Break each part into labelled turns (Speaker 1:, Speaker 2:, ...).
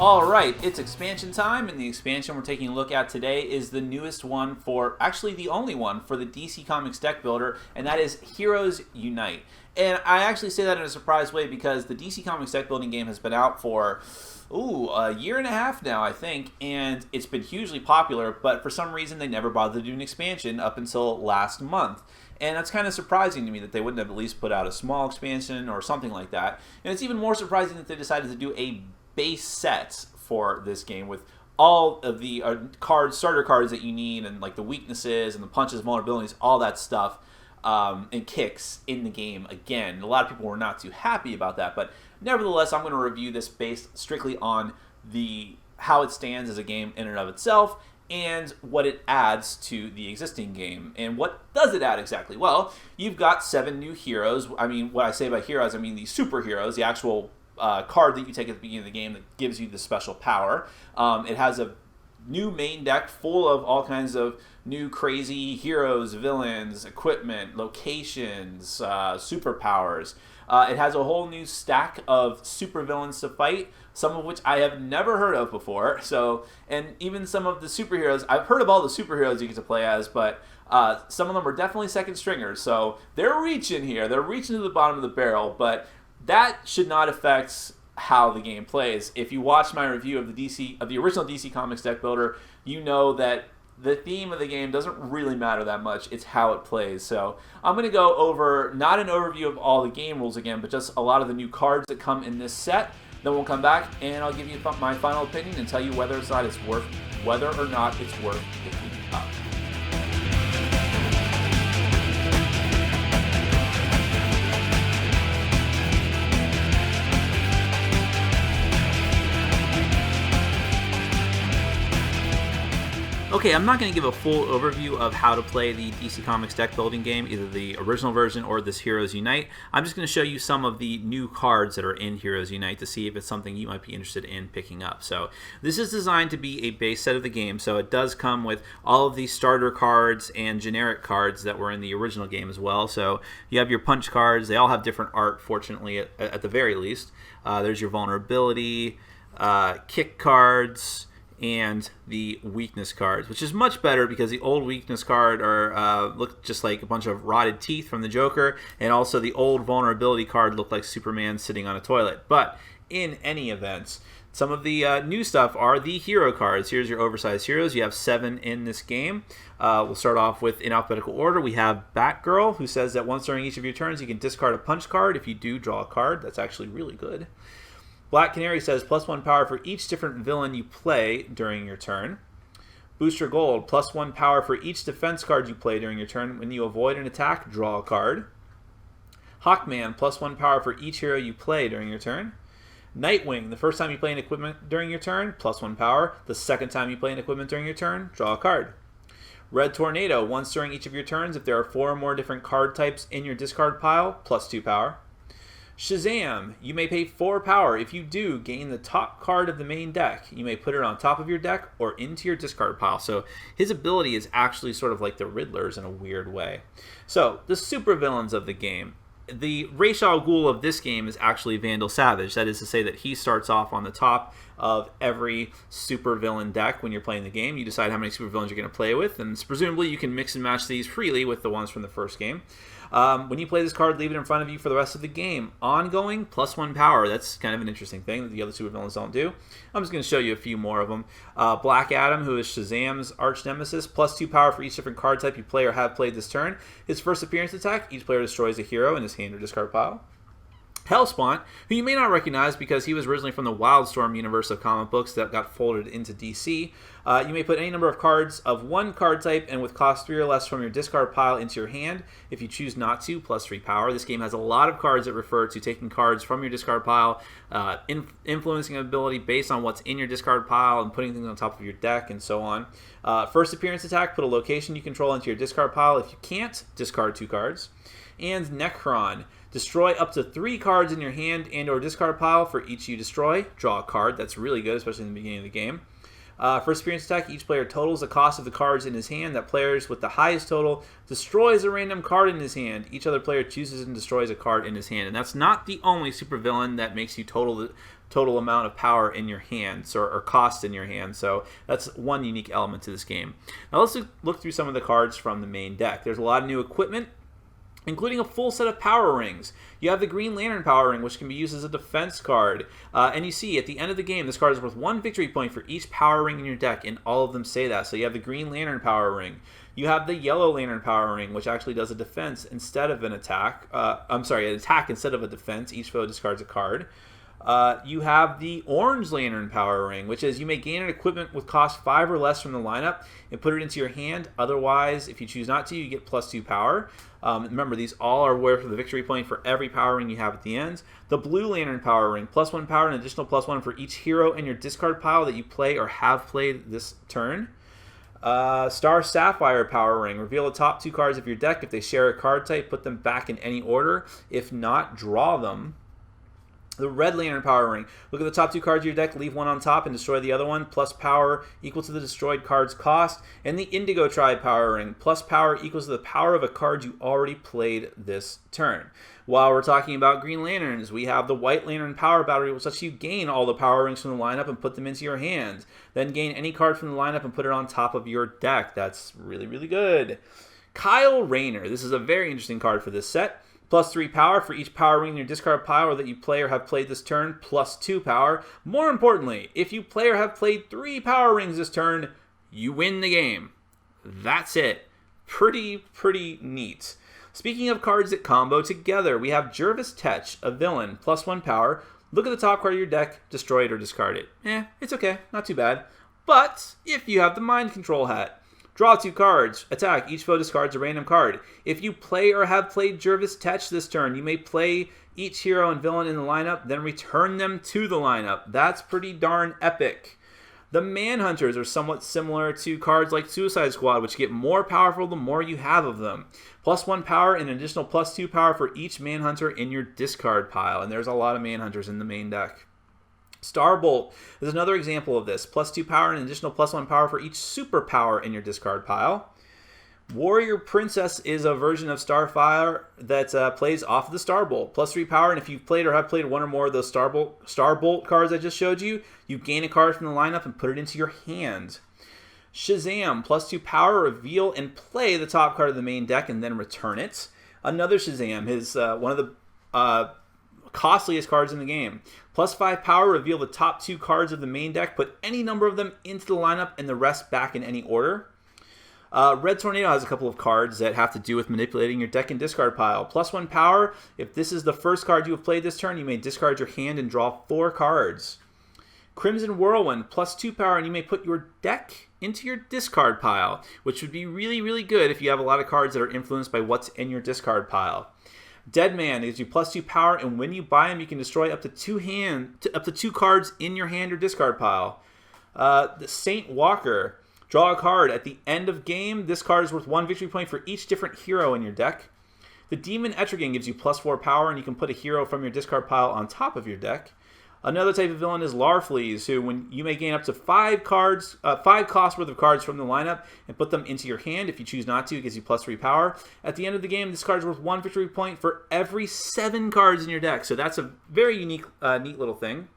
Speaker 1: Alright, it's expansion time, and the expansion we're taking a look at today is the newest one for, actually the only one for the DC Comics deck builder, and that is Heroes Unite. And I actually say that in a surprise way because the DC Comics deck building game has been out for, a year and a half now, I think, and it's been hugely popular, but for some reason they never bothered to do an expansion up until last month. And that's kind of surprising to me that they wouldn't have at least put out a small expansion or something like that. And it's even more surprising that they decided to do a base set for this game with all of the starter cards that you need, and like the weaknesses and the punches, vulnerabilities, all that stuff, and kicks in the game again. A lot of people were not too happy about that, but nevertheless, I'm going to review this based strictly on how it stands as a game in and of itself, and what it adds to the existing game. And what does it add exactly? Well, you've got 7 new heroes. I mean, what I say by heroes, I mean the superheroes, the actual card that you take at the beginning of the game that gives you the special power. It has a new main deck full of all kinds of new crazy heroes, villains, equipment, locations, superpowers. It has a whole new stack of supervillains to fight, some of which I have never heard of before. So, and even some of the superheroes, I've heard of all the superheroes you get to play as, but some of them are definitely second stringers. So they're reaching here. They're reaching to the bottom of the barrel, but that should not affect how the game plays. If you watch my review of the original DC Comics deck builder, you know that the theme of the game doesn't really matter that much. It's how it plays. So I'm going to go over not an overview of all the game rules again, but just a lot of the new cards that come in this set. Then we'll come back and I'll give you my final opinion and tell you whether or not it's worth picking up. Okay, I'm not going to give a full overview of how to play the DC Comics deck building game, either the original version or this Heroes Unite. I'm just going to show you some of the new cards that are in Heroes Unite to see if it's something you might be interested in picking up. So this is designed to be a base set of the game, so it does come with all of these starter cards and generic cards that were in the original game as well. So you have your punch cards. They all have different art, fortunately, at the very least. There's your vulnerability, kick cards, and the weakness cards, which is much better because the old weakness card looked just like a bunch of rotted teeth from the Joker, and also the old vulnerability card looked like Superman sitting on a toilet. But in any event, some of the new stuff are the hero cards. Here's your oversized heroes. You have 7 in this game. We'll start off with, in alphabetical order, we have Batgirl, who says that once during each of your turns you can discard a punch card. If you do, draw a card. That's actually really good. Black Canary says +1 power for each different villain you play during your turn. Booster Gold, +1 power for each defense card you play during your turn. When you avoid an attack, draw a card. Hawkman, +1 power for each hero you play during your turn. Nightwing, the first time you play an equipment during your turn, +1 power. The second time you play an equipment during your turn, draw a card. Red Tornado, once during each of your turns, if there are 4 or more different card types in your discard pile, +2 power. Shazam, you may pay 4 power. If you do, gain the top card of the main deck. You may put it on top of your deck or into your discard pile. So his ability is actually sort of like the Riddler's in a weird way. So the supervillains of the game. The Ra's al Ghul of this game is actually Vandal Savage. That is to say that he starts off on the top of every supervillain deck when you're playing the game. You decide how many supervillains you're going to play with, and presumably you can mix and match these freely with the ones from the first game. When you play this card, leave it in front of you for the rest of the game. Ongoing, +1 power. That's kind of an interesting thing that the other supervillains don't do. I'm just going to show you a few more of them. Black Adam, who is Shazam's arch nemesis, +2 power for each different card type you play or have played this turn. His first appearance attack, each player destroys a hero in his hand or discard pile. Hellspawn, who you may not recognize because he was originally from the Wildstorm universe of comic books that got folded into DC. You may put any number of cards of one card type and with cost 3 or less from your discard pile into your hand. If you choose not to, +3 power. This game has a lot of cards that refer to taking cards from your discard pile, influencing ability based on what's in your discard pile and putting things on top of your deck and so on. First appearance attack, put a location you control into your discard pile. If you can't, discard 2 cards. And Necron. Destroy up to 3 cards in your hand and or discard pile. For each you destroy, draw a card. That's really good, especially in the beginning of the game. For experience attack, each player totals the cost of the cards in his hand. That players with the highest total destroys a random card in his hand. Each other player chooses and destroys a card in his hand. And that's not the only supervillain that makes you total amount of power in your hands or cost in your hand. So that's one unique element to this game. Now let's look through some of the cards from the main deck. There's a lot of new equipment, including a full set of power rings. You have the Green Lantern power ring, which can be used as a defense card. And you see, at the end of the game, this card is worth 1 victory point for each power ring in your deck, and all of them say that. So you have the Green Lantern power ring. You have the Yellow Lantern power ring, which actually does a defense instead of an attack. An attack instead of a defense. Each foe discards a card. You have the Orange Lantern power ring, which is you may gain an equipment with cost 5 or less from the lineup and put it into your hand. Otherwise, if you choose not to, you get +2 power. Remember, these all are worth the victory point for every power ring you have at the end. The Blue Lantern power ring, +1 power and an additional +1 for each hero in your discard pile that you play or have played this turn. Star Sapphire power ring, reveal the top 2 cards of your deck. If they share a card type, put them back in any order. If not, draw them. The Red Lantern power ring. Look at the top 2 cards of your deck, leave one on top, and destroy the other one. Plus power equal to the destroyed card's cost. And the Indigo Tribe power ring. Plus power equals to the power of a card you already played this turn. While we're talking about Green Lanterns, we have the White Lantern power battery, which lets you gain all the power rings from the lineup and put them into your hand. Then gain any card from the lineup and put it on top of your deck. That's really, really good. Kyle Rayner. This is a very interesting card for this set. +3 power for each power ring in your discard pile that you play or have played this turn. +2 power. More importantly, if you play or have played 3 power rings this turn, you win the game. That's it. Pretty neat. Speaking of cards that combo together, we have Jervis Tetch, a villain, +1 power. Look at the top card of your deck, destroy it or discard it. It's okay, not too bad. But if you have the Mind Control hat, draw 2 cards. Attack. Each foe discards a random card. If you play or have played Jervis Tetch this turn, you may play each hero and villain in the lineup, then return them to the lineup. That's pretty darn epic. The Manhunters are somewhat similar to cards like Suicide Squad, which get more powerful the more you have of them. +1 power and an additional +2 power for each Manhunter in your discard pile. And there's a lot of Manhunters in the main deck. Starbolt is another example of this. +2 power and an additional +1 power for each superpower in your discard pile. Warrior Princess is a version of Starfire that plays off of the Starbolt. +3 power, and if you've played or have played one or more of those Starbolt cards I just showed you, you gain a card from the lineup and put it into your hand. Shazam, +2 power, reveal and play the top card of the main deck and then return it. Another Shazam is one of the costliest cards in the game. +5 power, reveal the top 2 cards of the main deck, put any number of them into the lineup and the rest back in any order. Red Tornado has a couple of cards that have to do with manipulating your deck and discard pile. +1 power, if this is the first card you have played this turn, you may discard your hand and draw 4 cards. Crimson Whirlwind, +2 power, and you may put your deck into your discard pile, which would be really, really good if you have a lot of cards that are influenced by what's in your discard pile. Deadman gives you +2 power, and when you buy him, you can destroy up to 2 cards in your hand or discard pile. The Saint Walker, draw a card at the end of game. This card is worth 1 victory point for each different hero in your deck. The Demon Etrigan gives you +4 power, and you can put a hero from your discard pile on top of your deck. Another type of villain is Larfleeze, who when you may gain up to 5 cost worth of cards from the lineup and put them into your hand. If you choose not to, it gives you +3 power. At the end of the game, this card is worth 1 victory point for every 7 cards in your deck. So that's a very unique, neat little thing.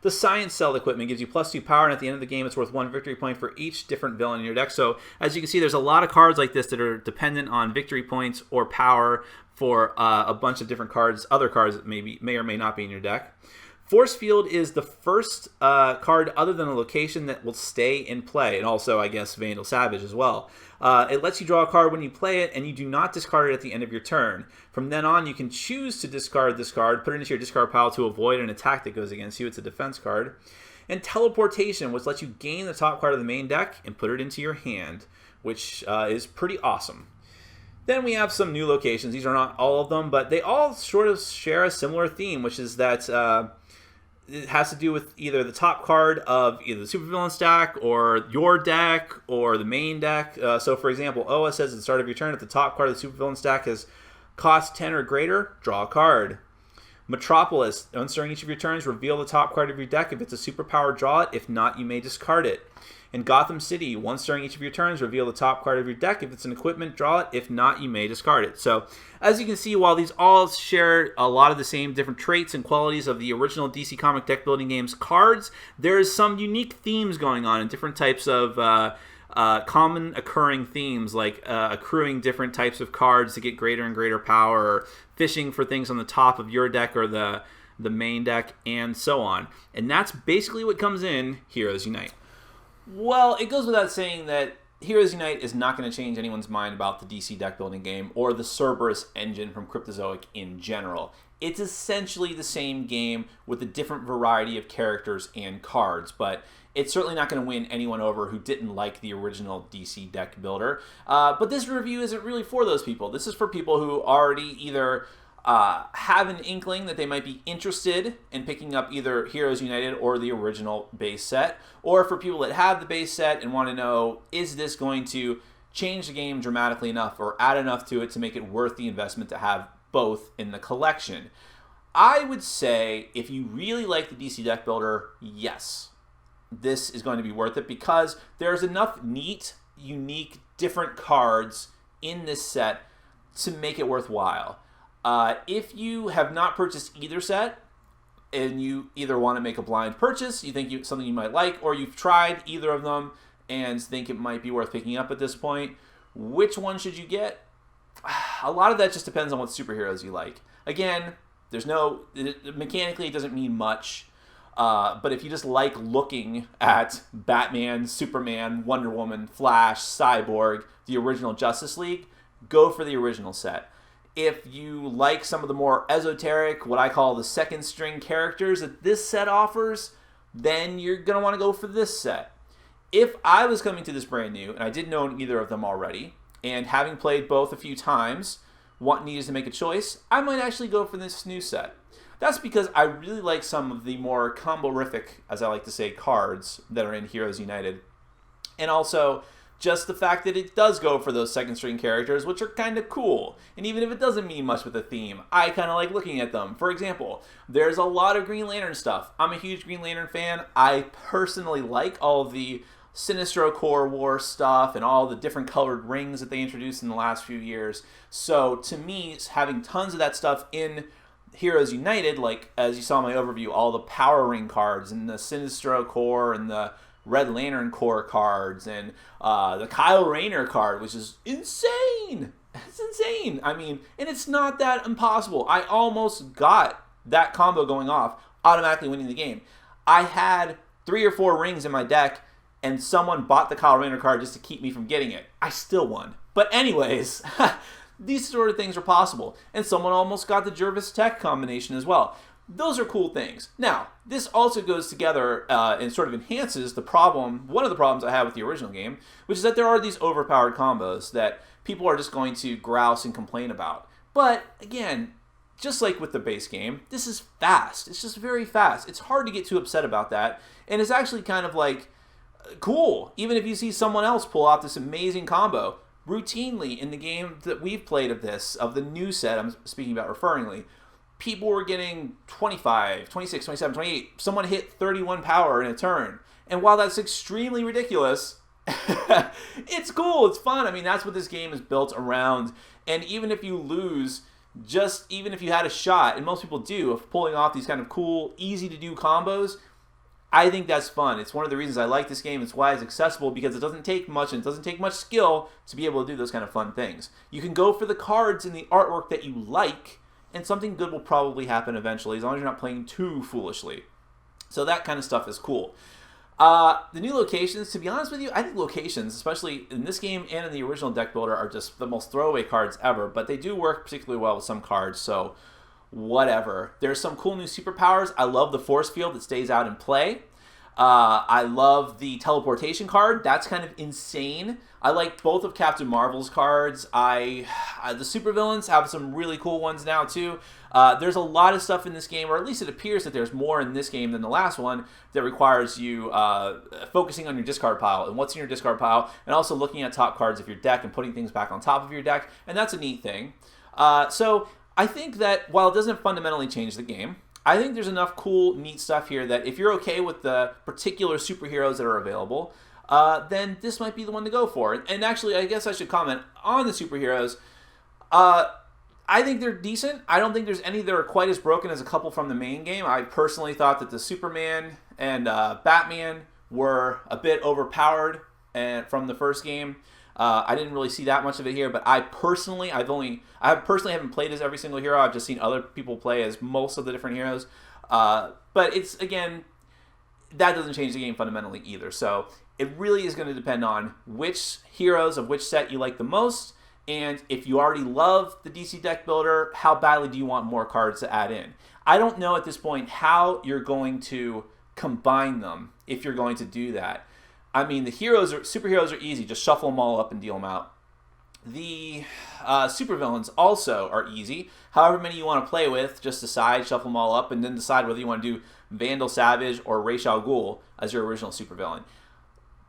Speaker 1: The Science Cell equipment gives you +2 power, and at the end of the game, it's worth 1 victory point for each different villain in your deck. So as you can see, there's a lot of cards like this that are dependent on victory points or power for a bunch of different cards, other cards that may or may not be in your deck. Force Field is the first card other than a location that will stay in play, and also, I guess, Vandal Savage as well. It lets you draw a card when you play it, and you do not discard it at the end of your turn. From then on, you can choose to discard this card, put it into your discard pile to avoid an attack that goes against you. It's a defense card. And Teleportation, which lets you gain the top card of the main deck and put it into your hand, which is pretty awesome. Then we have some new locations. These are not all of them, but they all sort of share a similar theme, which is that it has to do with either the top card of either the supervillain stack or your deck or the main deck. So, for example, Oa says at the start of your turn, if the top card of the supervillain stack has cost 10 or greater, draw a card. Metropolis, once during each of your turns, reveal the top card of your deck. If it's a superpower, draw it. If not, you may discard it. In Gotham City, once during each of your turns, reveal the top card of your deck. If it's an equipment, draw it. If not, you may discard it. So, as you can see, while these all share a lot of the same different traits and qualities of the original DC Comic deck building game's cards, there's some unique themes going on in different types of common occurring themes, like accruing different types of cards to get greater and greater power, or fishing for things on the top of your deck or the main deck, and so on. And that's basically what comes in Heroes Unite. Well, it goes without saying that Heroes Unite is not going to change anyone's mind about the DC deck building game or the Cerberus engine from Cryptozoic in general. It's essentially the same game with a different variety of characters and cards, but it's certainly not going to win anyone over who didn't like the original DC deck builder. But this review isn't really for those people. This is for people who already either have an inkling that they might be interested in picking up either Heroes United or the original base set, or for people that have the base set and want to know, is this going to change the game dramatically enough or add enough to it to make it worth the investment to have both in the collection. I would say if you really like the DC deck builder, yes, this is going to be worth it because there's enough neat, unique, different cards in this set to make it worthwhile. If you have not purchased either set and you either want to make a blind purchase, you think something you might like, or you've tried either of them and think it might be worth picking up at this point, which one should you get? A lot of that just depends on what superheroes you like. Again, mechanically it doesn't mean much, but if you just like looking at Batman, Superman, Wonder Woman, Flash, Cyborg, the original Justice League, go for the original set. If you like some of the more esoteric, what I call the second string characters that this set offers, then you're going to want to go for this set. If I was coming to this brand new, and I didn't own either of them already, and having played both a few times, needed to make a choice, I might actually go for this new set. That's because I really like some of the more combo-rific, as I like to say, cards that are in Heroes United. And also, just the fact that it does go for those second string characters, which are kind of cool. And even if it doesn't mean much with the theme, I kind of like looking at them. For example, there's a lot of Green Lantern stuff. I'm a huge Green Lantern fan. I personally like all of the Sinestro Corps War stuff and all the different colored rings that they introduced in the last few years. So to me, having tons of that stuff in Heroes United, like as you saw in my overview, all the Power Ring cards and the Sinestro Corps and the Red Lantern Corps cards and the Kyle Rayner card, which is insane. It's insane. I mean, and it's not that impossible. I almost got that combo going off, automatically winning the game. I had 3 or 4 rings in my deck, and someone bought the Kyle Rayner card just to keep me from getting it. I still won. But anyways, these sort of things are possible. And someone almost got the Jervis Tech combination as well. Those are cool things. Now, this also goes together and sort of enhances the problem, one of the problems I have with the original game, which is that there are these overpowered combos that people are just going to grouse and complain about. But, again, just like with the base game, this is fast. It's just very fast. It's hard to get too upset about that. And it's actually kind of like cool, even if you see someone else pull off this amazing combo. Routinely in the game that we've played of the new set, I'm speaking about referringly, people were getting 25, 26, 27, 28. Someone hit 31 power in a turn. And while that's extremely ridiculous, it's cool, it's fun. I mean, that's what this game is built around. And even if you lose, even if you had a shot, and most people do, of pulling off these kind of cool, easy to do combos, I think that's fun. It's one of the reasons I like this game. It's why it's accessible, because it doesn't take much, and it doesn't take much skill to be able to do those kind of fun things. You can go for the cards and the artwork that you like, and something good will probably happen eventually, as long as you're not playing too foolishly. So that kind of stuff is cool. The new locations, to be honest with you, I think locations, especially in this game and in the original deck builder, are just the most throwaway cards ever, but they do work particularly well with some cards, so whatever. There's some cool new superpowers. I love the force field that stays out in play. I love the teleportation card. That's kind of insane. I like both of Captain Marvel's cards. The supervillains have some really cool ones now too. There's a lot of stuff in this game, or at least it appears that there's more in this game than the last one, that requires you focusing on your discard pile and what's in your discard pile, and also looking at top cards of your deck and putting things back on top of your deck, and that's a neat thing. So I think that while it doesn't fundamentally change the game, I think there's enough cool, neat stuff here that if you're okay with the particular superheroes that are available, then this might be the one to go for. And actually, I guess I should comment on the superheroes. I think they're decent. I don't think there's any that are quite as broken as a couple from the main game. I personally thought that the Superman and Batman were a bit overpowered from the first game. I didn't really see that much of it here, but I personally haven't played as every single hero. I've just seen other people play as most of the different heroes. But it's, again, that doesn't change the game fundamentally either. So it really is going to depend on which heroes of which set you like the most, and if you already love the DC deck builder, how badly do you want more cards to add in? I don't know at this point how you're going to combine them if you're going to do that. I mean, the superheroes are easy. Just shuffle them all up and deal them out. The supervillains also are easy. However many you want to play with, just decide, shuffle them all up, and then decide whether you want to do Vandal Savage or Ra's al Ghul as your original supervillain.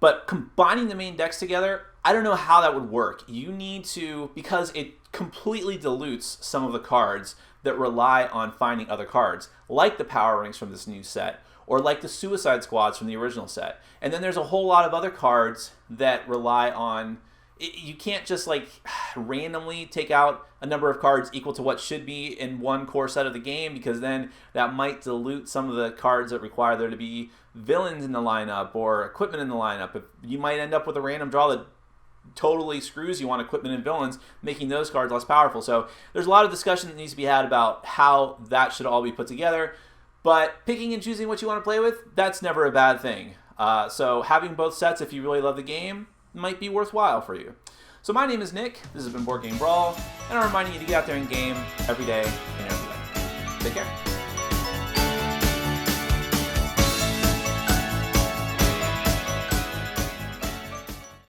Speaker 1: But combining the main decks together, I don't know how that would work. You need to, because it completely dilutes some of the cards that rely on finding other cards, like the Power Rings from this new set, or like the Suicide Squads from the original set. And then there's a whole lot of other cards that rely on, you can't just like randomly take out a number of cards equal to what should be in one core set of the game, because then that might dilute some of the cards that require there to be villains in the lineup or equipment in the lineup. If you might end up with a random draw that totally screws you on equipment and villains, making those cards less powerful. So there's a lot of discussion that needs to be had about how that should all be put together. But picking and choosing what you want to play with, that's never a bad thing. So having both sets, if you really love the game, might be worthwhile for you. So my name is Nick. This has been Board Game Brawl, and I'm reminding you to get out there and game every day and every day. Take care.